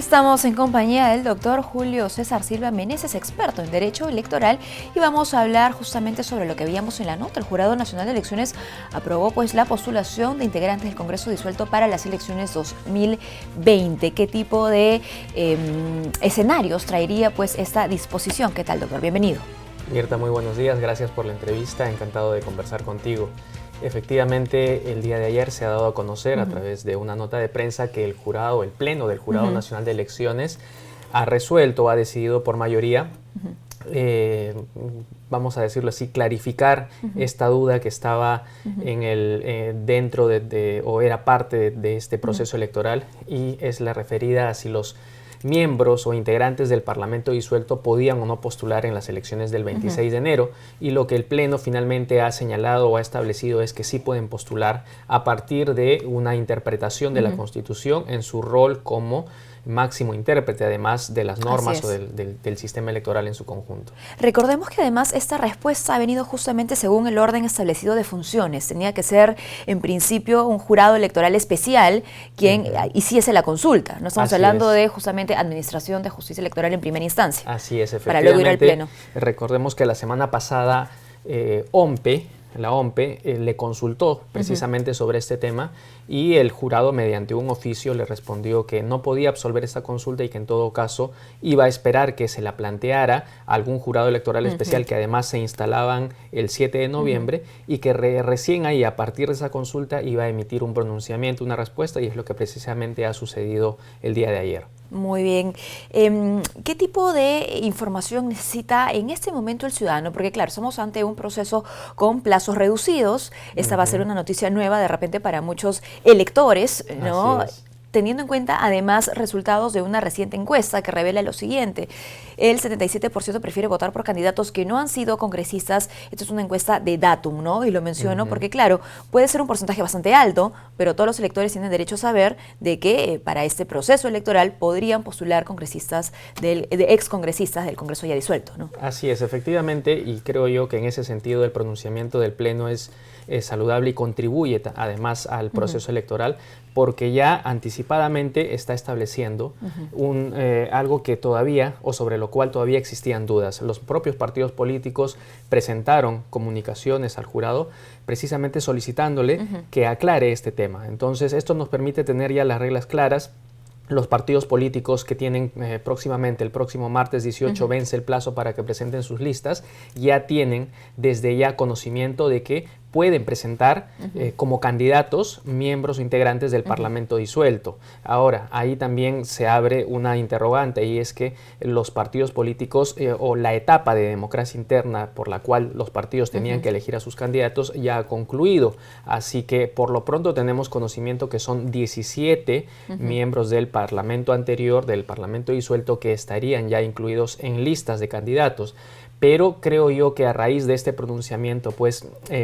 Estamos en compañía del doctor Julio César Silva Meneses, experto en Derecho Electoral, y vamos a hablar justamente sobre lo que veíamos en la nota. El Jurado Nacional de Elecciones aprobó la postulación de integrantes del Congreso disuelto para las elecciones 2020. ¿Qué tipo de escenarios traería esta disposición? ¿Qué tal, doctor? Bienvenido. Mirta, muy buenos días. Gracias por la entrevista. Encantado de conversar contigo. Efectivamente, el día de ayer se ha dado a conocer a través de una nota de prensa que el Pleno del Jurado Nacional de Elecciones ha resuelto, ha decidido por mayoría, vamos a decirlo así, clarificar esta duda que estaba en dentro o era parte de este proceso electoral, y es la referida a si los miembros o integrantes del Parlamento disuelto podían o no postular en las elecciones del 26 de enero, y lo que el Pleno finalmente ha señalado o ha establecido es que sí pueden postular a partir de una interpretación de la Constitución en su rol como máximo intérprete, además de las normas o del sistema electoral en su conjunto. Recordemos que además esta respuesta ha venido justamente según el orden establecido de funciones. Tenía que ser en principio un jurado electoral especial quien hiciese la consulta. No estamos hablando de justamente Administración de Justicia Electoral en primera instancia. Así es, efectivamente. Para luego ir al Pleno. Recordemos que la semana pasada la OMPE le consultó precisamente sobre este tema, y el jurado mediante un oficio le respondió que no podía absolver esta consulta y que en todo caso iba a esperar que se la planteara algún jurado electoral especial que además se instalaban el 7 de noviembre y que recién ahí, a partir de esa consulta, iba a emitir un pronunciamiento, una respuesta, y es lo que precisamente ha sucedido el día de ayer. Muy bien. ¿Qué tipo de información necesita en este momento el ciudadano? Porque claro, estamos ante un proceso con plazos reducidos. Esta va a ser una noticia nueva de repente para muchos electores, ¿no? Teniendo en cuenta además resultados de una reciente encuesta que revela lo siguiente: el 77% prefiere votar por candidatos que no han sido congresistas. Esto es una encuesta de Datum, ¿no? Y lo menciono porque, claro, puede ser un porcentaje bastante alto, pero todos los electores tienen derecho a saber de que para este proceso electoral podrían postular congresistas excongresistas del Congreso ya disuelto, ¿no? Así es, efectivamente, y creo yo que en ese sentido el pronunciamiento del Pleno es saludable y contribuye además al proceso electoral, porque ya anticipadamente está estableciendo algo que todavía, o sobre lo cual todavía existían dudas. Los propios partidos políticos presentaron comunicaciones al jurado precisamente solicitándole que aclare este tema. Entonces, esto nos permite tener ya las reglas claras. Los partidos políticos que tienen próximamente, el próximo martes 18, vence el plazo para que presenten sus listas, ya tienen desde ya conocimiento de que pueden presentar como candidatos miembros o integrantes del Parlamento disuelto. Ahora, ahí también se abre una interrogante, y es que los partidos políticos o la etapa de democracia interna por la cual los partidos tenían que elegir a sus candidatos ya ha concluido. Así que por lo pronto tenemos conocimiento que son 17 miembros del Parlamento anterior, del Parlamento disuelto, que estarían ya incluidos en listas de candidatos. Pero creo yo que a raíz de este pronunciamiento,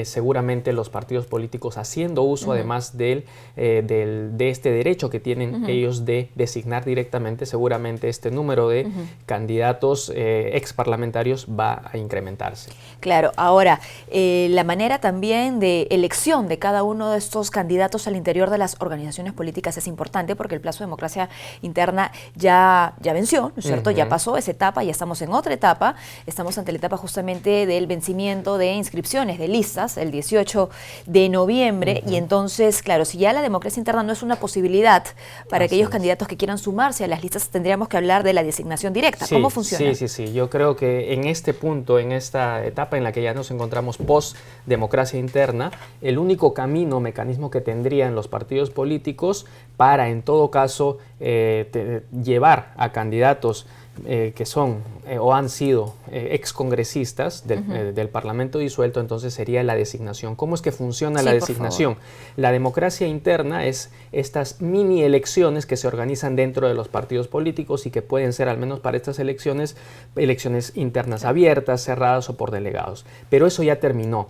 seguramente los partidos políticos, haciendo uso además de este derecho que tienen ellos de designar directamente, seguramente este número de candidatos exparlamentarios va a incrementarse. Claro, ahora, la manera también de elección de cada uno de estos candidatos al interior de las organizaciones políticas es importante, porque el plazo de democracia interna ya venció, ¿no es cierto? Ya pasó esa etapa, ya estamos en otra etapa, estamos ante la etapa justamente del vencimiento de inscripciones de listas el 18 de noviembre, y entonces, claro, si ya la democracia interna no es una posibilidad para aquellos candidatos que quieran sumarse a las listas, tendríamos que hablar de la designación directa. ¿Cómo funciona? Sí. Yo creo que en este punto, en esta etapa en la que ya nos encontramos post-democracia interna, el único mecanismo que tendrían los partidos políticos para, en todo caso, llevar a candidatos que son o han sido excongresistas del Parlamento disuelto, entonces sería la designación. ¿Cómo es que funciona la designación? La democracia interna es estas mini elecciones que se organizan dentro de los partidos políticos y que pueden ser, al menos para estas elecciones internas abiertas, cerradas o por delegados. Pero eso ya terminó.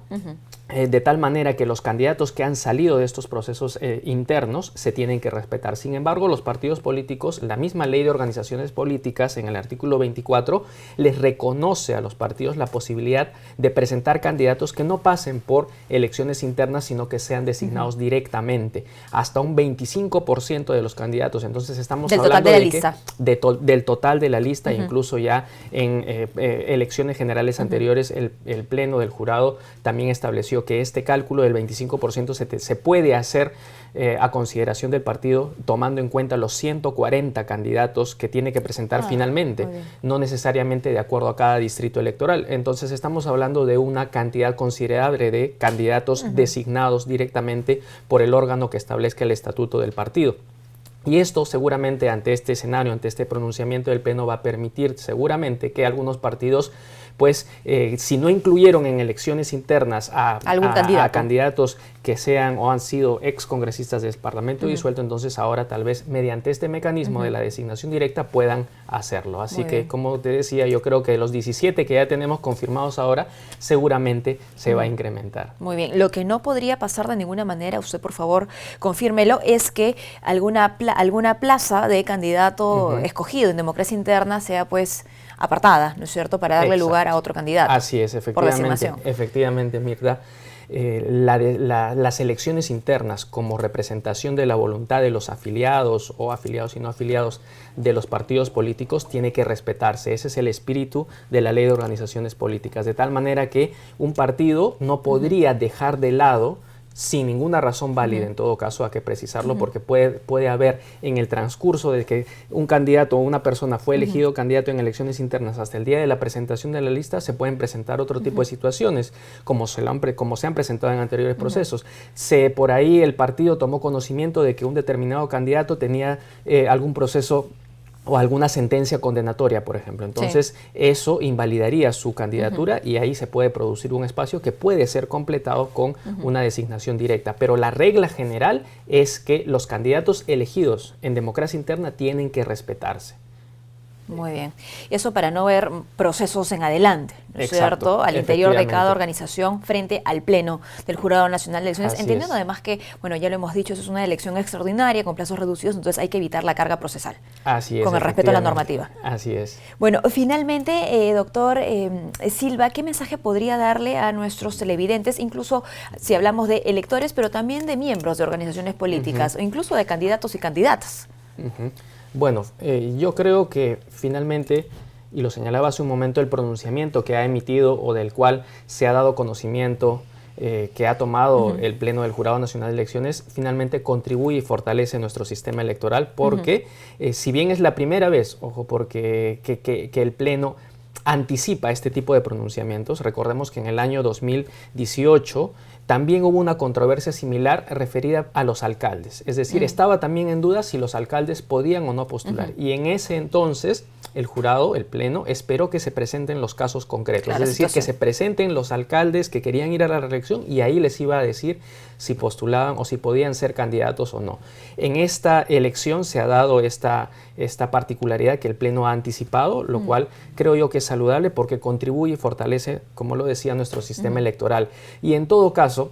de tal manera que los candidatos que han salido de estos procesos internos se tienen que respetar. Sin embargo, los partidos políticos, la misma ley de organizaciones políticas en el artículo 24 les reconoce a los partidos la posibilidad de presentar candidatos que no pasen por elecciones internas, sino que sean designados directamente, hasta un 25% de los candidatos. Entonces estamos hablando del total de la lista, incluso ya en elecciones generales anteriores el Pleno del Jurado también estableció que este cálculo del 25% se puede hacer a consideración del partido, tomando en cuenta los 140 candidatos que tiene que presentar finalmente, no necesariamente de acuerdo a cada distrito electoral. Entonces estamos hablando de una cantidad considerable de candidatos designados directamente por el órgano que establezca el estatuto del partido. Y esto seguramente, ante este escenario, ante este pronunciamiento del Pleno, va a permitir seguramente que algunos partidos, pues, si no incluyeron en elecciones internas a candidatos que sean o han sido excongresistas del Parlamento disuelto, entonces ahora tal vez mediante este mecanismo de la designación directa puedan hacerlo. Así que, como te decía, yo creo que los 17 que ya tenemos confirmados ahora, seguramente se va a incrementar. Muy bien. Lo que no podría pasar de ninguna manera, usted por favor confírmelo, es que alguna plaza de candidato escogido en democracia interna sea pues apartada, ¿no es cierto?, para darle lugar a otro candidato. Así es, efectivamente, Mirta. Las elecciones internas como representación de la voluntad de los afiliados o afiliados y no afiliados de los partidos políticos tiene que respetarse. Ese es el espíritu de la Ley de Organizaciones Políticas, de tal manera que un partido no podría dejar de lado, sin ninguna razón válida, en todo caso, hay que precisarlo, porque puede haber en el transcurso de que un candidato o una persona fue elegido candidato en elecciones internas hasta el día de la presentación de la lista, se pueden presentar otro tipo de situaciones, como se han presentado en anteriores procesos. Por ahí el partido tomó conocimiento de que un determinado candidato tenía algún proceso o alguna sentencia condenatoria, por ejemplo. Entonces, eso invalidaría su candidatura y ahí se puede producir un espacio que puede ser completado con una designación directa. Pero la regla general es que los candidatos elegidos en democracia interna tienen que respetarse. Muy bien. Eso para no ver procesos en adelante, ¿no es cierto?, al interior de cada organización frente al Pleno del Jurado Nacional de Elecciones, entendiendo además que, bueno, ya lo hemos dicho, eso es una elección extraordinaria con plazos reducidos, entonces hay que evitar la carga procesal. Así es. Con el respeto a la normativa. Así es. Bueno, finalmente, doctor Silva, ¿qué mensaje podría darle a nuestros televidentes, incluso si hablamos de electores, pero también de miembros de organizaciones políticas, o incluso de candidatos y candidatas? Bueno, yo creo que finalmente, y lo señalaba hace un momento, el pronunciamiento que ha emitido o del cual se ha dado conocimiento, que ha tomado el Pleno del Jurado Nacional de Elecciones, finalmente contribuye y fortalece nuestro sistema electoral, porque si bien es la primera vez, ojo, porque que el Pleno anticipa este tipo de pronunciamientos, recordemos que en el año 2018 también hubo una controversia similar referida a los alcaldes. Es decir, estaba también en duda si los alcaldes podían o no postular. Y en ese entonces, el jurado, el Pleno, esperó que se presenten los casos concretos. Es decir, que se presenten los alcaldes que querían ir a la reelección y ahí les iba a decir si postulaban o si podían ser candidatos o no. En esta elección se ha dado esta particularidad que el Pleno ha anticipado, lo cual creo yo que es saludable porque contribuye y fortalece, como lo decía, nuestro sistema electoral. Y en todo caso,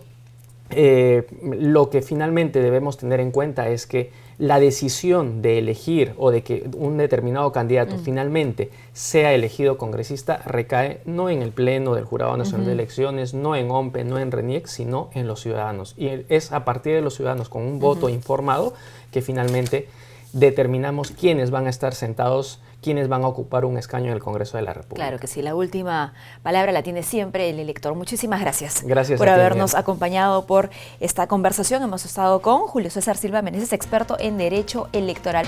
lo que finalmente debemos tener en cuenta es que la decisión de elegir o de que un determinado candidato finalmente sea elegido congresista recae no en el Pleno del Jurado Nacional de Elecciones, no en OMPE, no en RENIEC, sino en los ciudadanos. Y es a partir de los ciudadanos con un voto informado que finalmente determinamos quiénes van a estar sentados, quiénes van a ocupar un escaño en el Congreso de la República. Claro que sí, la última palabra la tiene siempre el elector. Muchísimas gracias. Gracias por a ti, habernos acompañado por esta conversación. Hemos estado con Julio César Silva Meneses, experto en Derecho Electoral.